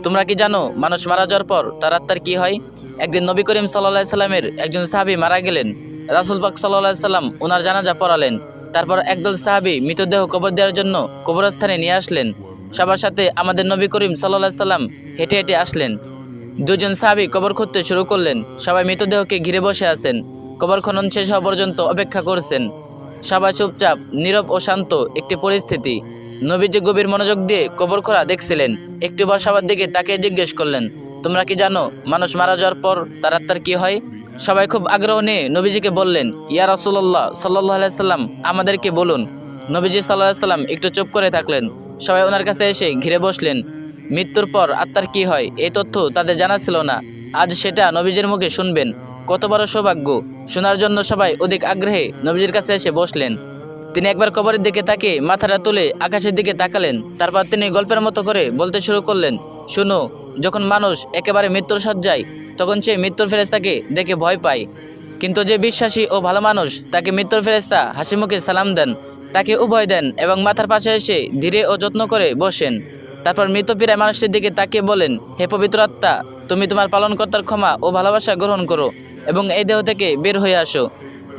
তোমরা কি জানো মানুষ মারা যাওয়ার পর তার আত্মার কি হয়? একদিন নবী করিম সাল্লাল্লাহু আলাইহি সাল্লামের একজন সাহাবী মারা গেলেন। রাসূল পাক সাল্লাল্লাহু আলাইহি সাল্লাম ওনার জানাজা পড়ালেন। তারপর একদল সাহাবী মৃতদেহ কবর দেওয়ার জন্য কবরস্থানে নিয়ে আসলেন। সবার সাথে আমাদের নবী করিম সাল্লাল্লাহু আলাইহি সাল্লাম হেঁটে হেঁটে আসলেন। দুজন সাহাবী কবর খুঁড়তে শুরু করলেন। সবাই মৃতদেহকে ঘিরে বসে আছেন। কবর খনন শেষ হওয়া পর্যন্ত অপেক্ষা করছেন। সবাই চুপচাপ, নীরব ও শান্ত একটি পরিস্থিতি। নবীজি গভীর মনোযোগ দিয়ে কবর খোঁড়া দেখছিলেন। একটু পর সবার দিকে তাকিয়ে জিজ্ঞেস করলেন, তোমরা কি জানো মানুষ মারা যাওয়ার পর তার আত্মার কি হয়? সবাই খুব আগ্রহ নিয়ে নবীজিকে বললেন, ইয়া রাসূলুল্লাহ সাল্লাল্লাহু আলাইহি সাল্লাম, আমাদেরকে বলুন। নবীজি সাল্লাল্লাহু আলাইহি সাল্লাম একটু চুপ করে থাকলেন। সবাই ওনার কাছে এসে ঘিরে বসলেন। মৃত্যুর পর আত্মার কি হয় এই তথ্য তাদের জানা ছিল না। আজ সেটা নবীজির মুখে শুনবেন। কত বড় সৌভাগ্য! শোনার জন্য সবাই অধিক আগ্রহে নবীজির কাছে এসে বসলেন। তিনি একবার কবরের দিকে তাকিয়ে মাথাটা তুলে আকাশের দিকে তাকালেন। তারপর তিনি গল্পের মতো করে বলতে শুরু করলেন, শুনো, যখন মানুষ একেবারে মৃত্যুর শয্যায়, তখন সে মৃত্যুর ফেরেশতাকে দেখে ভয় পায়। কিন্তু যে বিশ্বাসী ও ভালো মানুষ, তাকে মৃত্যুর ফেরেশতা হাসি মুখে সালাম দেন, তাকে উভয় দেন এবং মাথার পাশে এসে ধীরে ও যত্ন করে বসেন। তারপর মৃতপ্রায় মানুষটির দিকে তাকিয়ে বলেন, হে পবিত্র আত্মা, তুমি তোমার পালনকর্তার ক্ষমা ও ভালোবাসা গ্রহণ করো এবং এই দেহ থেকে বের হয়ে আসো।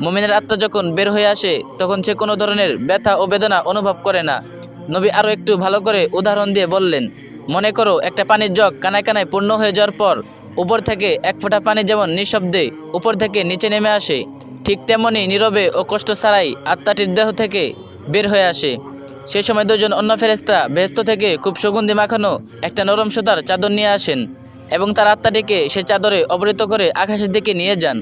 মুমিনের আত্মা যখন বের হয়ে আসে তখন সে কোনো ধরনের ব্যথা ও বেদনা অনুভব করে না। নবী আরও একটু ভালো করে উদাহরণ দিয়ে বললেন, মনে করো একটা পানির জগ কানায় কানায় পূর্ণ হয়ে যাওয়ার পর উপর থেকে এক ফোঁটা পানি যেমন নিঃশব্দে উপর থেকে নিচে নেমে আসে, ঠিক তেমনি নীরবে ও কষ্ট ছাড়াই আত্মাটির দেহ থেকে বের হয়ে আসে। সে সময় দুজন অন্য ফেরেশতা বেহেশত থেকে খুব সুগন্ধি মাখানো একটা নরম সুতার চাদর নিয়ে আসেন এবং তার আত্মাটিকে সে চাদরে আবৃত করে আকাশের দিকে নিয়ে যান।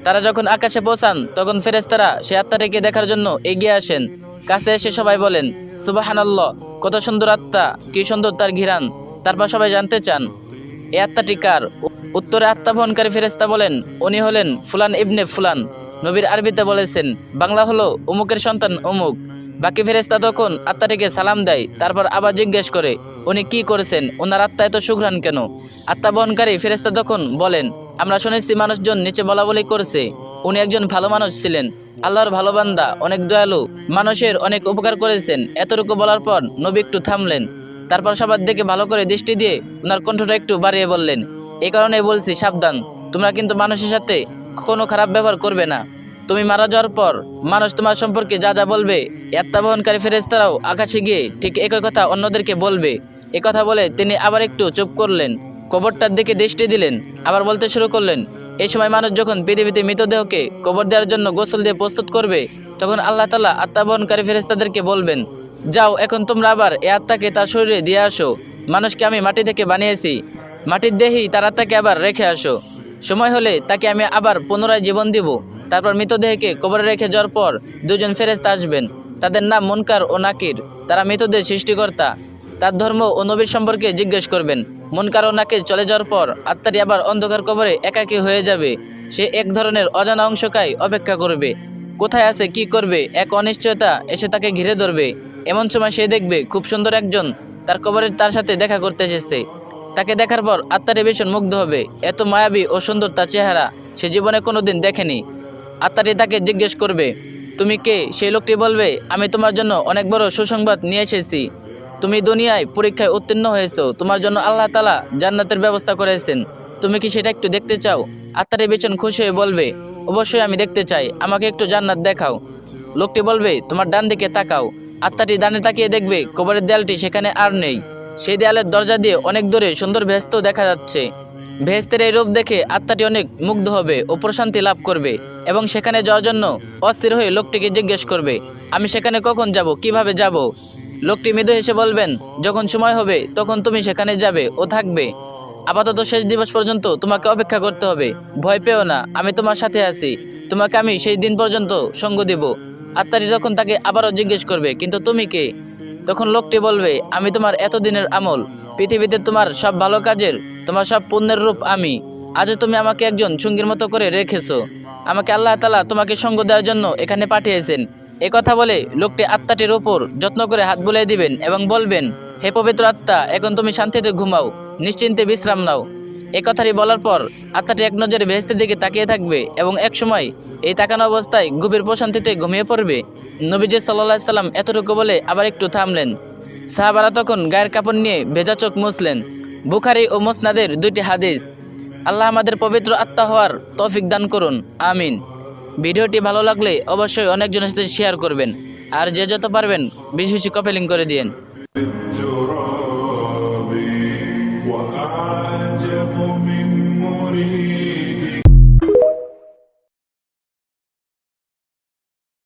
তারা যখন আকাশে পৌঁছান তখন ফেরেশতারা সে আত্মাটিকে দেখার জন্য এগিয়ে আসেন। কাছে এসে সবাই বলেন, সুবহানাল্লাহ, কত সুন্দর আত্মা, কি সুন্দর তার ঘিরান। তারপর সবাই জানতে চান, এই আত্মাটি কার? উত্তরে আত্মা বহনকারী ফেরেশতা বলেন, উনি হলেন ফুলান ইবনে ফুলান। নবীর আরবিতে বলেছেন, বাংলা হলো অমুকের সন্তান অমুক। বাকি ফেরেশতা তখন আত্মাটিকে সালাম দেয়। তারপর আবার জিজ্ঞেস করে, উনি কি করেছেন? ওনার আত্মা এত সুঘ্রাণ কেন? আত্মা বহনকারী ফেরেশতা তখন বলেন, আমরা শুনেছি মানুষজন নিচে বলাবলি করছে উনি একজন ভালো মানুষ ছিলেন, আল্লাহর ভালো বান্দা, অনেক দয়ালু, মানুষের অনেক উপকার করেছেন। এতটুকু বলার পর নবী একটু থামলেন। তারপর সবার দিকে ভালো করে দৃষ্টি দিয়ে ওনার কণ্ঠটা একটু বাড়িয়ে বললেন, এই কারণে বলছি, সাবধান, তোমরা কিন্তু মানুষের সাথে কোনো খারাপ ব্যবহার করবে না। তুমি মারা যাওয়ার পর মানুষ তোমার সম্পর্কে যা যা বলবে, আত্মা বহনকারী ফেরেশতারাও আকাশে গিয়ে ঠিক একই কথা অন্যদেরকে বলবে। এ কথা বলে তিনি আবার একটু চুপ করলেন, কবরটার দিকে দৃষ্টি দিলেন, আবার বলতে শুরু করলেন, এই সময় মানুষ যখন পৃথিবীতে মৃতদেহকে কবর দেওয়ার জন্য গোসল দিয়ে প্রস্তুত করবে, তখন আল্লাহ তাআলা আত্মা বহনকারী ফেরেশতাদেরকে বলবেন, যাও, এখন তোমরা আবার এই আত্মাকে তার শরীরে দিয়ে আসো। মানুষকে আমি মাটি থেকে বানিয়েছি, মাটির দেহেই তার আত্মাকে আবার রেখে আসো। সময় হলে তাকে আমি আবার পুনরায় জীবন দিব। তারপর মৃতদেহকে কবরে রেখে যাওয়ার পর দুজন ফেরেশতা আসবেন। তাদের নাম মুনকার ও নাকির। তারা মৃতদেহ সৃষ্টিকর্তা, তার ধর্ম ও নবীর সম্পর্কে জিজ্ঞেস করবেন। মুনকার ও নাকির চলে যাওয়ার পর আত্মাটি আবার অন্ধকার কবরে একাকী হয়ে যাবে। সে এক ধরনের অজানা অংশকায় অপেক্ষা করবে। কোথায় আছে, কি করবে, এক অনিশ্চয়তা এসে তাকে ঘিরে ধরবে। এমন সময় সে দেখবে খুব সুন্দর একজন তার কবরের তার সাথে দেখা করতে এসেছে। তাকে দেখার পর আত্মাটি ভীষণ মুগ্ধ হবে। এত মায়াবী ও সুন্দর তার চেহারা সে জীবনে কোনোদিন দেখেনি। আত্মাটি তাকে জিজ্ঞেস করবে, তুমি কে? সেই লোকটি বলবে, আমি তোমার জন্য অনেক বড় সুসংবাদ নিয়ে এসেছি। তুমি দুনিয়ায় পরীক্ষায় উত্তীর্ণ হয়েছো, তোমার জন্য আল্লাহ তাআলা জান্নাতের ব্যবস্থা করেছেন। তুমি কি সেটা একটু দেখতে চাও? আত্মাটি ভীষণ খুশি হয়ে বলবে, অবশ্যই আমি দেখতে চাই, আমাকে একটু জান্নাত দেখাও। লোকটি বলবে, তোমার ডান দিকে তাকাও। আত্মাটি ডানে তাকিয়ে দেখবে কবরের দেয়ালটি সেখানে আর নেই। সেই দেয়ালের দরজা দিয়ে অনেক দূরে সুন্দর ভেস্ত দেখা যাচ্ছে। ভেস্তের এই রূপ দেখে আত্মাটি অনেক মুগ্ধ হবে ও প্রশান্তি লাভ করবে এবং সেখানে যাওয়ার জন্য অস্থির হয়ে লোকটিকে জিজ্ঞেস করবে, আমি সেখানে কখন যাব, কিভাবে যাব? লোকটি মৃদু হেসে বলবেন, যখন সময় হবে তখন তুমি সেখানে যাবে ও থাকবে। আপাতত শেষ দিবস পর্যন্ত তোমাকে অপেক্ষা করতে হবে। ভয় পেও না, আমি তোমার সাথে আছি। তোমাকে আমি সেই দিন পর্যন্ত সঙ্গ দেব। আত্মাটি তখন তাকে আবারও জিজ্ঞেস করবে, কিন্তু তুমি কে? তখন লোকটি বলবে, আমি তোমার এতদিনের আমল, পৃথিবীতে তোমার সব ভালো কাজের, তোমার সব পুণ্যের রূপ আমি। আজও তুমি আমাকে একজন সঙ্গীর মতো করে রেখেছো। আমাকে আল্লাহ তাআলা তোমাকে সঙ্গ দেওয়ার জন্য এখানে পাঠিয়েছেন। এ কথা বলে লোকটি আত্মাটির ওপর যত্ন করে হাত বুলিয়ে দিবেন এবং বলবেন, হে পবিত্র আত্মা, এখন তুমি শান্তিতে ঘুমাও, নিশ্চিন্তে বিশ্রাম নাও। এ কথাটি বলার পর আত্মাটি এক নজরে বেহেশতের দিকে তাকিয়ে থাকবে এবং এক সময় এই তাকানো অবস্থায় গভীর প্রশান্তিতে ঘুমিয়ে পড়বে। নবীজি সাল্লাল্লাহু আলাইহি সাল্লাম এতটুকু বলে আবার একটু থামলেন। সাহাবারা তখন গায়ের কাপড় নিয়ে ভেজা চোখ মুছলেন। বুখারী ও মুসনাদের 2টি হাদিস। আল্লাহ আমাদের পবিত্র আত্মা হওয়ার তৌফিক দান করুন, আমিন। ভিডিওটি ভালো লাগলে অবশ্যই অনেকজনের সাথে শেয়ার করবেন, আর যে যত পারবেন বেশি বেশি কপি করে দিয়েন। التراب وأعجب من مريد